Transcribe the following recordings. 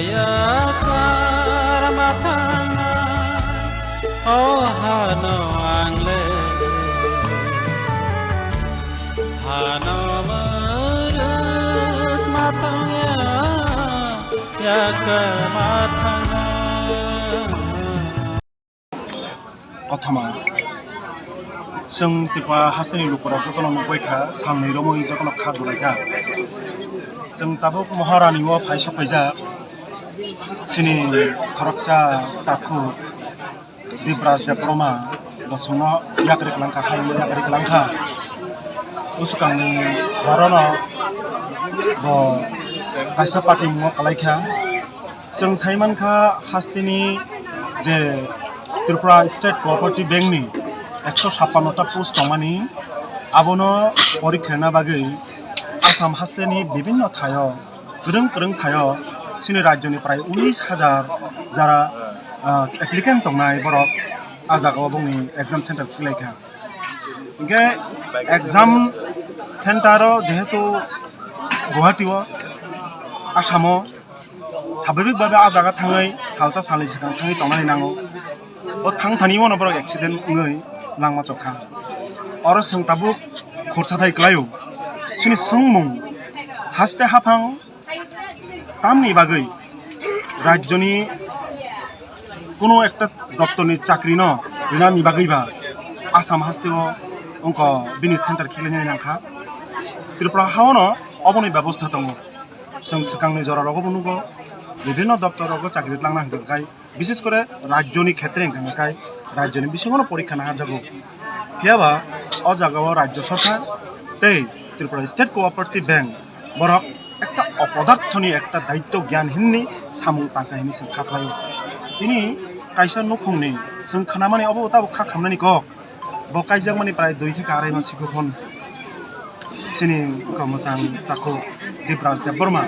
yakar matanga oh hano angle hano marut matanga yakar matanga Othama जों तिपा हास्टेलनि न'खराव जतन मबाइखा साननै रमै जतन खागुलायजा जों ताबो महारानिव फायसफायजा सिनि खरकसा ताखु दिब्राज देब्रमा दसुनो याकरिक लांखा हायले याकरिक लांखा उसकांनि हरनो ब कायसा पार्टी मुवा कलायखा जों साइमानखा हास्टेलनि जे त्रिपुरा स्टेट कोअपारेटिव बैंकनि 156टा पोस्ट दंमानि आबोनो परीक्षा बागै आसाम हास्टेलनि विभिन्न थायो गोरों थायो सिनि राज्यनिफ्राय 19,000 जारा एप्लिकेन्ट दंनाय बरक आजागाव बुंनि एग्जाम सेन्टार खिलायखा इनके एग्जाम सेन्टार जेहेतु गुवाहाटीआव आसामाव स्वाभाविक भाबे आजागा थाङै सालसा सालै सिगां थाङै दंनाय नांगौ ओ थांथानि उनाव बरक एक्सिडेन्ट ङै लांमा चखा और जों ताबु खरसा थाय क्लायो सिनि सोंमुं हास्ते हाफां तामनि बागै राज्यनि कोनो एकटा दप्तरनि चाकरि न रिनानि बागैबा आसाम हास्तेव अंक बिनि सेन्टार खिलायनाय नांखा त्रिपुरा हावनो अबनि व्यवस्था दङ जों सिगांनि जरारावबो नुगो विभिन्न दप्तरावबो चाकरि लांना हंगाय विशेष करे राज्यनि क्षेत्रे हंगाय राज्यनि बिसिङावनो परीक्षा ना जागो हियाबा अ जागाव राज्य सरकार तै त्रिपुरा स्टेट कोअपारेटिव बैंक बरक एकटा अपदार्थनि एकटा दायित्व ज्ञान हिन्नि सामुं तांखायनि जों खाख्लायो बिनि कायसा नखंनि जों खानामानि अबो ताबो खाखामनानि गक बकायजाक मानि प्राय 2 থেকে 2.5 मास सिगां सिनि मोजां ताखौ दिब्राज देब्रमा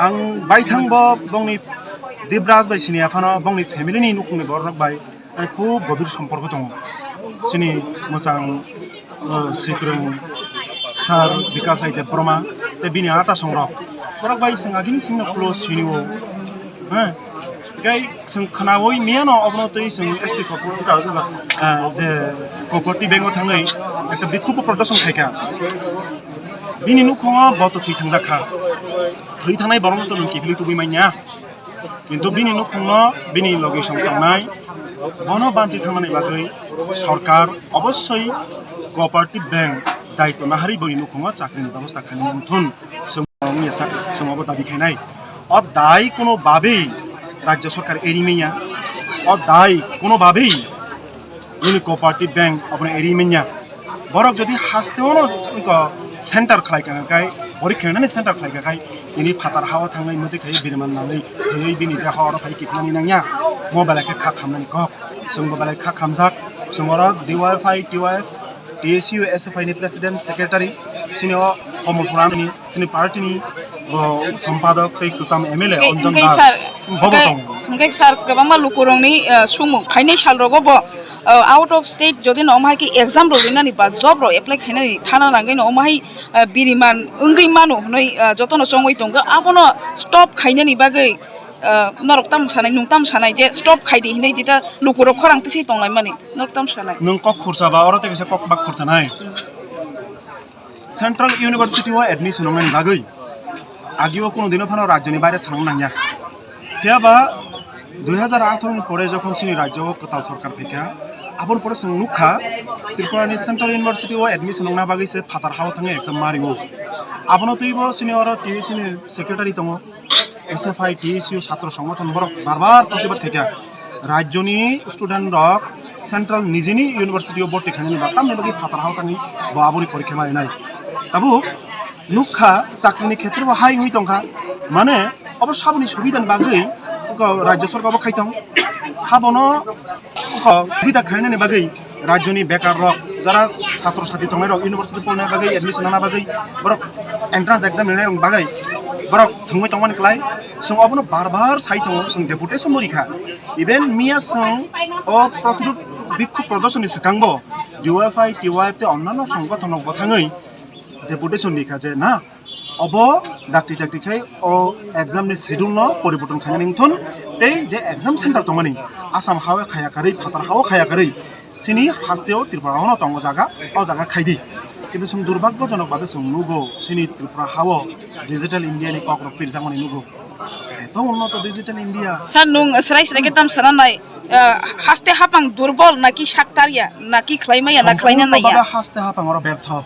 आं बायथांब बंनि दिब्राज बाय सिनि आफानो बंनि फेमिलिनि नखंनि बरक बाय खूब गभीर सम्पर्क दङ सिनि मोजां सिक्रं सार विकास राय देब्रमा ते बिनि आता संरक बरक बाय जों आगिनि सिंनो क्लोज सिनिवो हां गाय जों खानावै मियानो अबनतै जों एसटी कोअपारेटिव जे कोअपारेटिव बेंक थाङै एकटा बिखुब प्रदर्शन खायखा बिनि नखङा बत थै थांजाखा थै थांनाय बरंत नों किफिलि तुबि माइया किन्तु बिनि नखङा बिनि लोकेशन थांनाय बनो बान्थि थांनानै बागै सरकार अवश्य कोअपारेटिव बैंक दायित्व नाहारि बनि नखङा चाकरिनि व्यवस्था खालामनो थुन जों निसा जोंबो दाबि खायनाय अब दाय कोनो बाबे राज्य सरकार एरिमेया और दाय कोनो बाबे इनि कोअपारेटिव बैंक अपने एरिमेया बरक जदि हास्तेवनो इनका सेन्टार खालायखाय परीक्षानि सेन्टार खालायखाय इनि फातार हावा थांनाय मते खाय बिरमान नानै थै बिनि देहा और फाय किखनानि नांया मबाइल के खा खामनानि कक जों मबाइल खा खामजाक जोंर डिवाइफाई टीवाइफ टीएसयू एसएफआई नि प्रेसिडेंट सेक्रेटारि सिनियो कमलपुरानि सिनि पार्टीनि सम्पादक तै कुसाम एमएलए अंजन दास संगे सर गोबां मालुकुरंनि सुमु फाइनाल साल रगबो आउट अफ स्टेट जदि नमाय कि एग्जाम रोलिनानि बा जब रो एप्लाई खायनानि थाना नांगै नमाय बिरिमान ओंगै मानु नै जतन संगै दंग आबनो स्टप खायनानि बागै नरकताम सानाय नुंताम सानाय जे स्टप खायदि हिनै जिता लुकुरो खरांतसै दंलाय माने नरकताम सानाय नों कक खरसाबा अर तेगसे कक बा खरसानाय सेंट्रल यूनिवर्सिटी व एडमिशन होनायनि बागै आगिও কোনো দিনও ফানো राज्यनि বাইরে थांनो नांया हियाबा 2018 नि परे যখন सिनि राज्यआव कताल सरकार फैखा आबन परे जों नुखा त्रिपुरानि सेंट्रल यूनिवर्सिटी व एडमिशन होना बागैसे फातार हाव थाङो एग्जाम मारिवो आबनो तैबो सिनि अर टीएसयू नि सेक्रेटारि दङ एसएफआई टीएसयू छात्र संगठन बरक बारबार प्रतिबाद खायखा राज्यनि स्टुडेन्ट रक सेंट्रल निजिनि यूनिवर्सिटी अफ भर्ती खायनानि बाकामनि बागै फातार हाव थाङै बाबुनि परीक्षा मारिनाय ताबु नुखा चाकरिनि क्षेत्रआव हाय हुई दंखा माने अब साबनि सुबिदानि बागै राज्य सरकारबो खायथं साबनो सुबिदा खायनानि बागै राज्यनि बेकार रक जरा छात्र छात्री दंनाय रक यूनिवर्सिटी पढ़नाय बागै एडमिशन होना बागै बरक एंट्रांस एग्जाम होनाय बागै बरक थंगै तंमान क्लाय जों अबनो बार साइट दङ जों डेपुटेशन मरिखा इभेन मिया जों अ प्रतिरोध बिक्षोभ प्रदर्शननि सिगांबो डिवाइफाई टीवाइफ ते अन्यान्य संगठनआव थाङै ডেপুটেশন লিখা যে না अब डाक्टी खाई ओ एग्जाम नि शेड्यूल न परिवर्तन खाने निंथन ते जे एग्जाम सेंटर तंगनि आसाम हावे खायाखारै फातार हाव खायाखारै सिनि हास्तेव त्रिपुरा न तंग जागा ओ जागा खाइदि किन्तु जों दुर्भाग्यजनक भाबे जों नुगो सिनि त्रिपुरा हाव डिजिटल इंडिया नि कक्र पिरजांगनि नुगो एत उन्नत डिजिटल इंडिया सानung serai serai ketam sananai haste hapang durbol naki shaktaria naki khlaimaya na khlaina na ya haste hapang ora bertho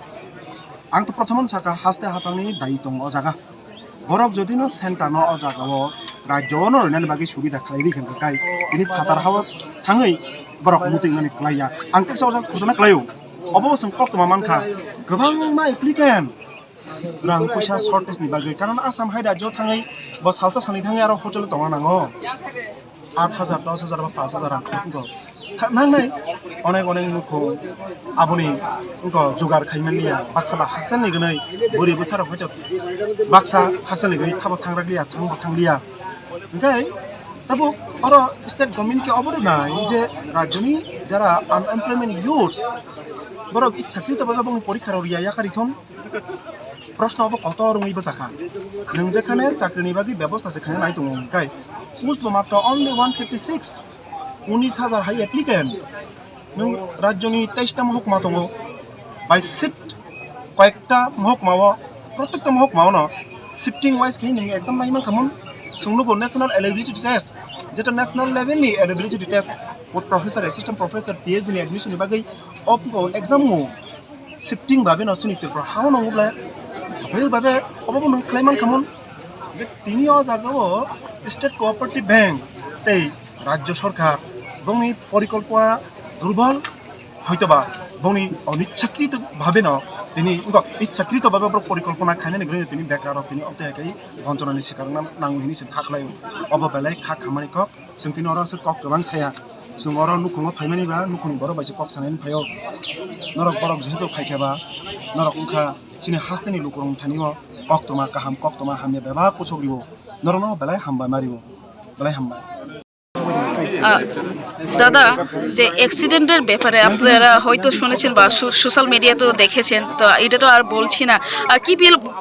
आं तो प्रथम साका हास्ते हापांनि दायि दं अ जागा बरक जदि न सेन्टार न अ जागाव राज्य न रनानि बागै सुबिदा खालायरि खाय बिनि फातार हाव थाङै बरक मुतिंनानि क्लाया आं ते सावजा खुजना क्लायो अबो जों कक्तमा मानखा गोबां मा एप्लिकेन्ट रां पैसा शर्टेजनि बागै कारण आसाम हाय राज्य थाङै बस हालसा सानै थाङै आरो हटेल दङ नाङो 8000 10000 बा 5000 रां खौ नांनाय अनेक अनेक नुखौ आबुनि उनको जुगार खायमानलिया बाक्सा हाकसान निगनै बोरै बोसाराव हयतो बाक्सा हाकसान निगै थाबो थांग्रालिया थांलिया ओंखाय तबो आरो स्टेट गभर्नमेंट के अबरो नाय जे राज्यनि যারা আনএমপ্লয়মেন্ট ইউথ বড় ইচ্ছাকৃত ভাবে বং পরীক্ষার রিয়া याकारिथन प्रश्न अब कत रङैबो जाखा नों जेखाने चाकरिनि बागै व्यवस्था सेखाने नाय दङ ओंखाय पोस्ट मात्र only 156 19,000 हाई एप्लिकेन्ट नों राज्यनि 23टा महकुमा दङ बाय शिफ्ट कयेकटा महकुमाव प्रत्येकटा महकुमाव शिफ्टिं वाइज खाय नों एग्जाम लायमान खामोन सोंलुगो नेशनल एलिजिबिलिटी टेस्ट जेटा नेशनल लेवलनि eligibility test with professor assistant professor PhD नि एडमिशन बागै अफको एग्जाम शिफ्टिं भाबे न सुनितफ्रा हाव नङब्ला सबै भाबे अबो नों क्लेमान खामोन जे तिनि अ जागाव स्टेट कोऑपरेटिव बैंक तै राज्य सरकार बंनि परिकल्पना दुर्बल हयतोबा बंनि अनिच्छाकृत भाबे न तिनि इच्छाकृत भाबे परिकल्पना खायनानै ग्रे तिनि बेकार तिनि अबथायकै बन्चनानि शिकार नांगौ हिनि सिम खाखलायो अब बेलाय खा खामानि कक जों तिनि अरासो कक गोबां साया जों अरा नुखुङो फायमानिबा नुखुनि बर' बायसे कक सानायनि फायो नरक बरक जेहेतु फायखाबा नरक उखा सिनि हास्तेनि लुकुरं थानिव कक्तमा काहाम कक्तमा हामिया बेबा कुसग्रिबो नरनो बेलाय हामबाय मारिबो बेलाय हामबाय দাদা যে অ্যাক্সিডেন্টের ব্যাপারে আপনারা হয়তো শুনেছেন বা সোশ্যাল মিডিয়াতেও দেখেছেন তো এটা তো আর বলছি না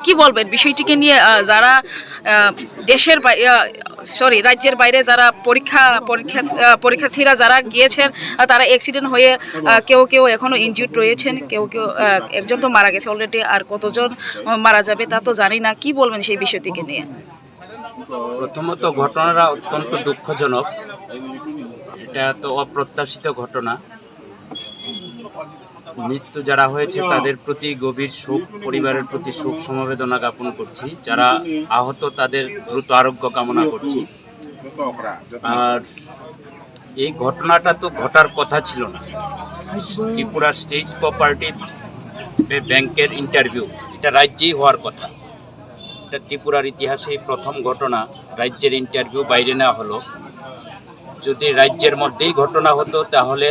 কি বলবেন বিষয়টিকে নিয়ে যারা দেশের রাজ্যের বাইরে যারা পরীক্ষার্থীরা যারা গিয়েছেন তারা অ্যাক্সিডেন্ট হয়ে কেউ এখনো ইনজিউর্ড রয়েছেন কেউ একজন তো মারা গেছে অলরেডি আর কতজন মারা যাবে তা তো জানি না কি বলবেন সেই বিষয়টিকে নিয়ে প্রথমত ঘটনাটা অত্যন্ত দুঃখজনক এটা তো অপ্রত্যাশিত ঘটনা মৃত্যু যারা হয়েছে তাদের প্রতি গভীর শোক পরিবারের প্রতি শোক সমবেদনা জ্ঞাপন করছি যারা আহত তাদের দ্রুত আরোগ্য কামনা করছি আর এই ঘটনাটা তো ঘটার কথা ছিল না ত্রিপুরা স্টেট কোঅপারেটিভ ব্যাংকের ইন্টারভিউ এটা রাজ্যেই হওয়ার কথা এটা ত্রিপুরার ইতিহাসে প্রথম ঘটনা রাজ্যের ইন্টারভিউ বাইরে নেওয়া হলো যদি রাজ্যের মধ্যেই ঘটনা হতো তাহলে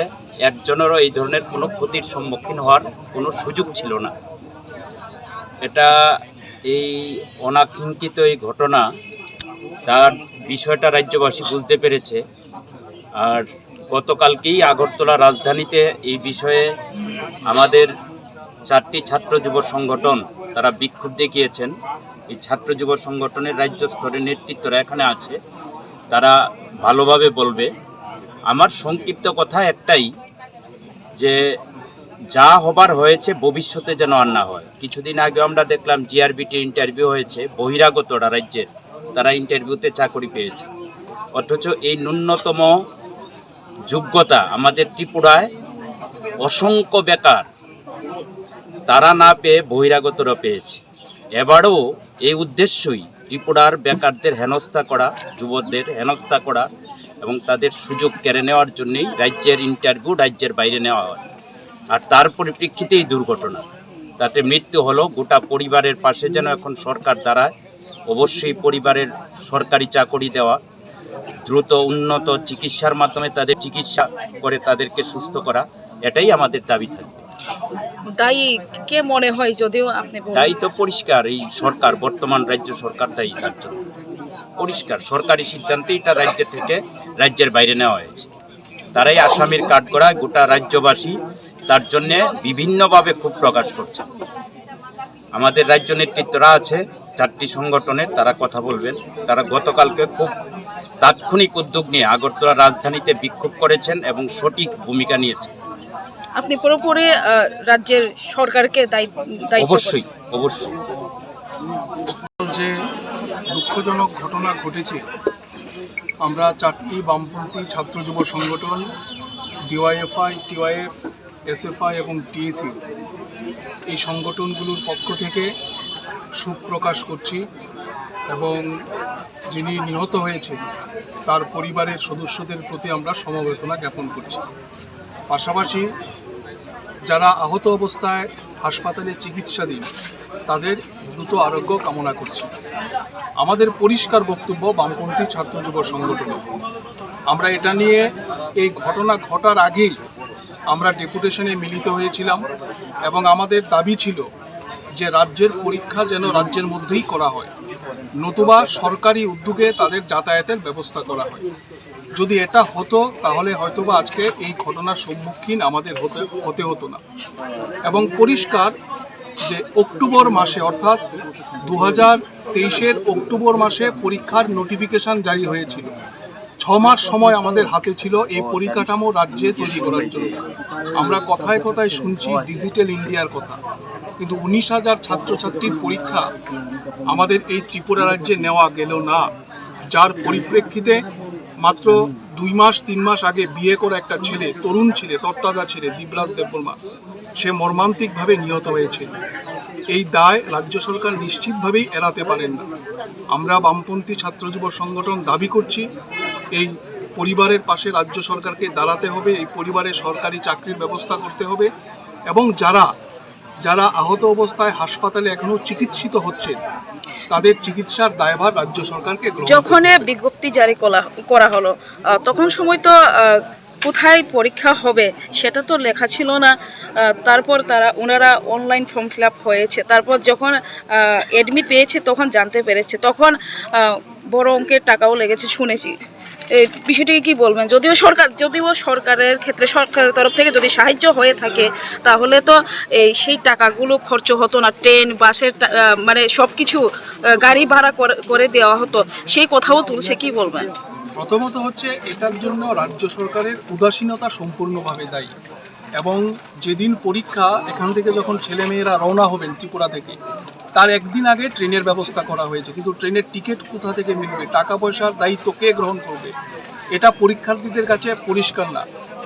একজনেরও এই ধরনের কোনো ক্ষতির সম্মুখীন হওয়ার কোনো সুযোগ ছিল না এটা এই অনাকাঙ্ক্ষিত এই ঘটনা তার বিষয়টা রাজ্যবাসী বুঝতে পেরেছে আর গতকালকেই আগরতলা রাজধানীতে এই বিষয়ে আমাদের 4টি ছাত্র যুব সংগঠন তারা বিক্ষোভ দেখিয়েছেন এই ছাত্র যুব সংগঠনের রাজ্য স্তরের নেতৃত্বরা এখানে আছে তারা ভালোভাবে বলবে আমার সংক্ষিপ্ত কথা একটাই যে যা হবার হয়েছে ভবিষ্যতে যেন আর না হয় কিছুদিন আগে আমরা দেখলাম জিআরবিটি ইন্টারভিউ হয়েছে বহিরাগতরা রাজ্যের তারা ইন্টারভিউতে চাকরি পেয়েছে অথচ এই ন্যূনতম যোগ্যতা আমাদের ত্রিপুরায় অসংখ্য বেকার তারা না পেয়ে বহিরাগতরা পেয়েছে এবারও এই উদ্দেশ্যই ত্রিপুরার বেকারদের হেনস্থা করা যুবকদের হেনস্থা করা এবং তাদের সুযোগ কেড়ে নেওয়ার জন্যই রাজ্যের ইন্টারভিউ রাজ্যের বাইরে নেওয়া হয় আর তার পরিপ্রেক্ষিতেই দুর্ঘটনা তাতে মৃত্যু হলো গোটা পরিবারের পাশে যেন এখন সরকার দাঁড়ায় অবশ্যই পরিবারের সরকারি চাকরি দেওয়া দ্রুত উন্নত চিকিৎসার মাধ্যমে তাদের চিকিৎসা করে তাদেরকে সুস্থ করা এটাই আমাদের দাবি থাকবে দায়ী কে মনে হয় যদিও আপনি দায়ী তো পরিষ্কার এই সরকার বর্তমান রাজ্য সরকার দায়ী তার জন্য পরিষ্কার সরকারি সিদ্ধান্তে এটা রাজ্য থেকে রাজ্যের বাইরে নেওয়া হয়েছে তারাই আসামির কাঠগড়ায় গোটা রাজ্যবাসী তার জন্য বিভিন্নভাবে ক্ষোভ প্রকাশ করছে আমাদের রাজ্য নেতৃত্বরা আছে 4টি সংগঠনের, তারা কথা বলবেন। তারা গতকালকে খুব তাৎক্ষণিক উদ্যোগ নিয়ে আগরতলা রাজধানীতে বিক্ষোভ করেছেন এবং সঠিক ভূমিকা নিয়েছেন। আপনি পুরোপুরি রাজ্যের সরকারকে দায়িত্ব অবশ্যই অবশ্যই। যে দুঃখজনক ঘটনা ঘটেছে, আমরা 4টি বামপন্থী ছাত্র যুব সংগঠন ডিওয়াইএফআই, টিওয়াইএফ, এসএফআই এবং টিএসইউ এই সংগঠনগুলোর পক্ষ থেকে শোক প্রকাশ করছি এবং যিনি নিহত হয়েছে তার পরিবারের সদস্যদের প্রতি আমরা সমবেদনা জ্ঞাপন করছি। পাশাপাশি যারা আহত অবস্থায় হাসপাতালে চিকিৎসাধীন তাদের দ্রুত আরোগ্য কামনা করছি। আমাদের পরিষ্কার বক্তব্য বামপন্থী ছাত্র যুব সংগঠনে, আমরা এটা নিয়ে এই ঘটনা ঘটার আগেই আমরা ডেপুটেশনে মিলিত হয়েছিলাম এবং আমাদের দাবি ছিল যে রাজ্যের পরীক্ষা যেন রাজ্যের মধ্যেই করা হয়, নতুবা সরকারি উদ্যোগে তাদের যাতায়াতের ব্যবস্থা করা হয়। যদি এটা হতো তাহলে হয়তোবা আজকে এই ঘটনার সম্মুখীন আমাদের হতে হতো না। এবং পরিষ্কার যে অক্টোবর মাসে অর্থাৎ 2023-এর অক্টোবর মাসে পরীক্ষার নোটিফিকেশন জারি হয়েছিল। 6 মাস সময় আমাদের হাতে ছিল এই পরিকাঠামো রাজ্যে তৈরি করার জন্য। আমরা কথায় কথায় শুনছি ডিজিটাল ইন্ডিয়ার কথা, কিন্তু 19,000 ছাত্রছাত্রীর পরীক্ষা আমাদের এই ত্রিপুরা রাজ্যে নেওয়া গেল না, যার পরিপ্রেক্ষিতে মাত্র 2 মাস 3 মাস আগে বিয়ে করা একটা ছেলে, তরুণ ছেলে, তরতাজা ছেলে দিবরাজ দেববর্মা, সে মর্মান্তিকভাবে নিহত হয়েছে। এই দায় রাজ্য সরকার নিশ্চিতভাবেই এড়াতে পারেন না। আমরা বামপন্থী ছাত্র যুব সংগঠন দাবি করছি এই পরিবারের পাশে রাজ্য সরকারকে দাঁড়াতে হবে, এই পরিবারের সরকারি চাকরির ব্যবস্থা করতে হবে এবং যারা আহত অবস্থায় হাসপাতালে এখনো চিকিৎসিত হচ্ছে তাদের চিকিৎসার দায়ভার রাজ্য সরকারকে গ্রহণ যখন বিজ্ঞপ্তি জারি করা হলো তখন সময় তো কোথায় পরীক্ষা হবে সেটা তো লেখা ছিল না। তারপর ওনারা অনলাইন ফর্ম ফিল আপ হয়েছে, তারপর যখন অ্যাডমিট পেয়েছে তখন জানতে পেরেছে, তখন বড় অঙ্কের টাকাও লেগেছে শুনেছি। এই বিষয়টিকে কি বলবেন? যদিও সরকারের ক্ষেত্রে সরকারের তরফ থেকে যদি সাহায্য হয়ে থাকে তাহলে তো সেই টাকাগুলো খরচ হতো না, ট্রেন বাসের মানে সব কিছু গাড়ি ভাড়া করে দেওয়া হতো, সেই কথাও তুলছে, কি বলবেন? প্রথমত হচ্ছে এটার জন্য রাজ্য সরকারের উদাসীনতা সম্পূর্ণভাবে দায়ী। এবং যেদিন পরীক্ষা, এখান থেকে যখন ছেলেমেয়েরা রওনা হবেন ত্রিপুরা থেকে, তার একদিন আগে ট্রেনের ব্যবস্থা করা হয়েছে, কিন্তু ট্রেনের টিকিট কোথা থেকে মিলবে, টাকা পয়সার দায়িত্ব কে গ্রহণ করবে, এটা পরীক্ষার্থীদের কাছে পরিষ্কার না।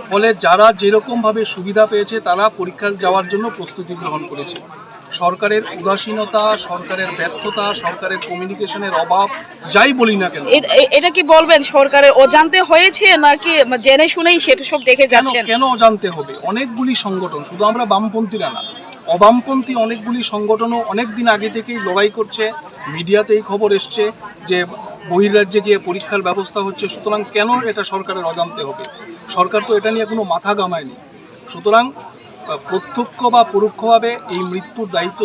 ফলে যারা যেরকমভাবে সুবিধা পেয়েছে তারা পরীক্ষা যাওয়ার জন্য প্রস্তুতি গ্রহণ করেছে। সরকারের উদাসীনতা, সরকারের ব্যর্থতা, সরকারের কমিউনিকেশনের অভাব, যাই বলি না কেন, এটা কি বলবেন সরকারের অজান্তে হয়েছে নাকি জেনে শুনেই সেটা সব দেখে যাচ্ছেন? কেন অজান্তে হবে? অনেকগুলি সংগঠন, শুধু আমরা বামপন্থীরা না, অবামপন্থী অনেকগুলি সংগঠনও অনেক দিন আগে থেকেই লড়াই করছে। মিডিয়াতেই খবর এসছে যে বহির্রাজ্যে গিয়ে পরীক্ষার ব্যবস্থা হচ্ছে। সুতরাং কেন এটা সরকারের অজান্তে হবে? সরকার তো এটা নিয়ে কোনো মাথা ঘামায়নি। সুতরাং প্রত্যক্ষ বা পরোক্ষভাবে এই মৃত্যুর দায়িত্ব